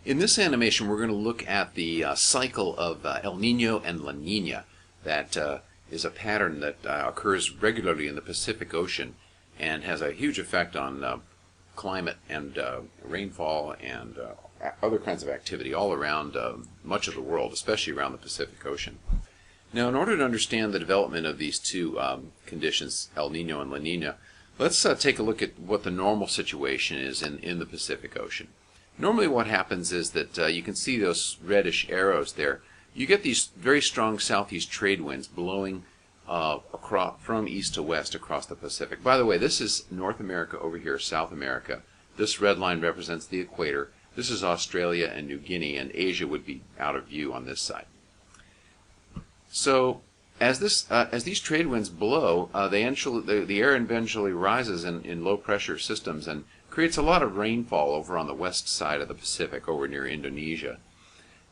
In this animation, we're going to look at the cycle of El Nino and La Nina. That is a pattern that occurs regularly in the Pacific Ocean and has a huge effect on climate and rainfall and other kinds of activity all around much of the world, especially around the Pacific Ocean. Now, in order to understand the development of these two conditions, El Nino and La Nina, let's take a look at what the normal situation is in the Pacific Ocean. Normally what happens is that you can see those reddish arrows there. You get these very strong southeast trade winds blowing from east to west across the Pacific. By the way, this is North America over here, South America. This red line represents the equator. This is Australia and New Guinea, and Asia would be out of view on this side. So as these trade winds blow, the air eventually rises in low pressure systems and creates a lot of rainfall over on the west side of the Pacific, over near Indonesia.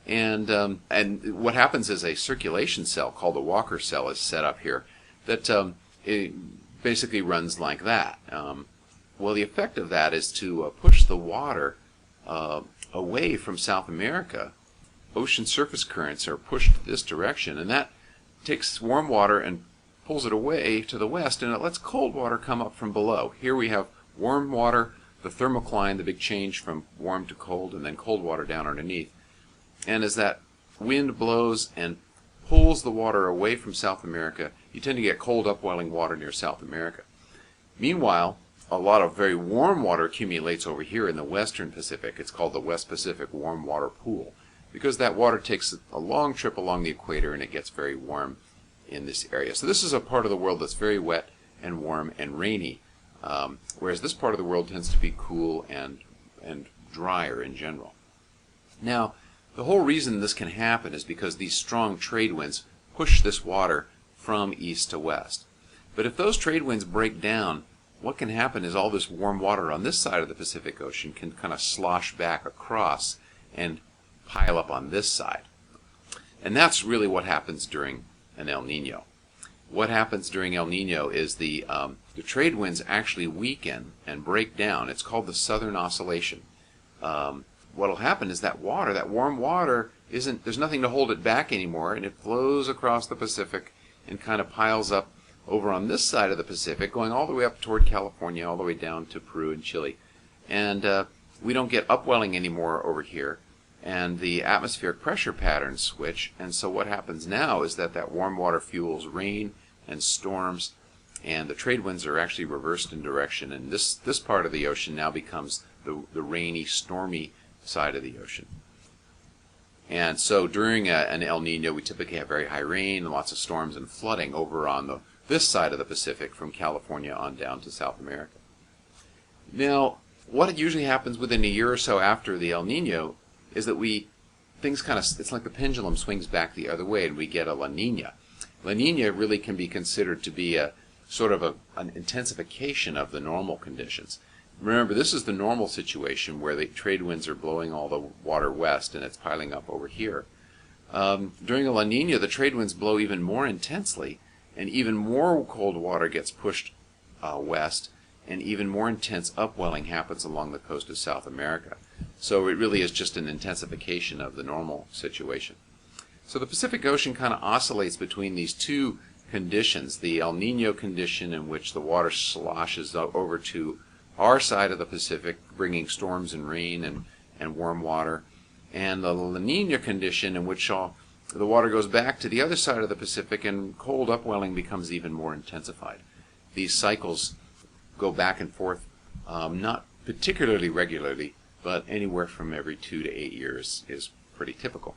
And what happens is a circulation cell called the Walker cell is set up here that it basically runs like that. Well, the effect of that is to push the water away from South America. Ocean surface currents are pushed this direction, and that takes warm water and pulls it away to the west, and it lets cold water come up from below. Here we have warm water, the thermocline, the big change from warm to cold, and then cold water down underneath. And as that wind blows and pulls the water away from South America, you tend to get cold upwelling water near South America. Meanwhile, a lot of very warm water accumulates over here in the western Pacific. It's called the West Pacific Warm Water Pool, because that water takes a long trip along the equator and it gets very warm in this area. So this is a part of the world that's very wet and warm and rainy, whereas this part of the world tends to be cool and drier in general. Now, the whole reason this can happen is because these strong trade winds push this water from east to west. But if those trade winds break down, what can happen is all this warm water on this side of the Pacific Ocean can kind of slosh back across and pile up on this side. And that's really what happens during an El Nino. What happens during El Nino is the trade winds actually weaken and break down. It's called the Southern Oscillation. What will happen is that water, that warm water, there's nothing to hold it back anymore, and it flows across the Pacific and kind of piles up over on this side of the Pacific, going all the way up toward California, all the way down to Peru and Chile. And we don't get upwelling anymore over here, and the atmospheric pressure patterns switch, and so what happens now is that warm water fuels rain and storms, and the trade winds are actually reversed in direction, and this part of the ocean now becomes the rainy, stormy side of the ocean. And so during an El Nino, we typically have very high rain, lots of storms and flooding over on this side of the Pacific from California on down to South America. Now, what usually happens within a year or so after the El Nino is that it's like the pendulum swings back the other way and we get a La Nina. La Nina really can be considered to be a sort of an intensification of the normal conditions. Remember, this is the normal situation where the trade winds are blowing all the water west and it's piling up over here. During a La Nina, the trade winds blow even more intensely, and even more cold water gets pushed west, and even more intense upwelling happens along the coast of South America. So it really is just an intensification of the normal situation. So the Pacific Ocean kind of oscillates between these two conditions, the El Nino condition in which the water sloshes over to our side of the Pacific, bringing storms and rain and warm water, and the La Nina condition in which the water goes back to the other side of the Pacific and cold upwelling becomes even more intensified. These cycles go back and forth, not particularly regularly, but anywhere from every 2 to 8 years is pretty typical.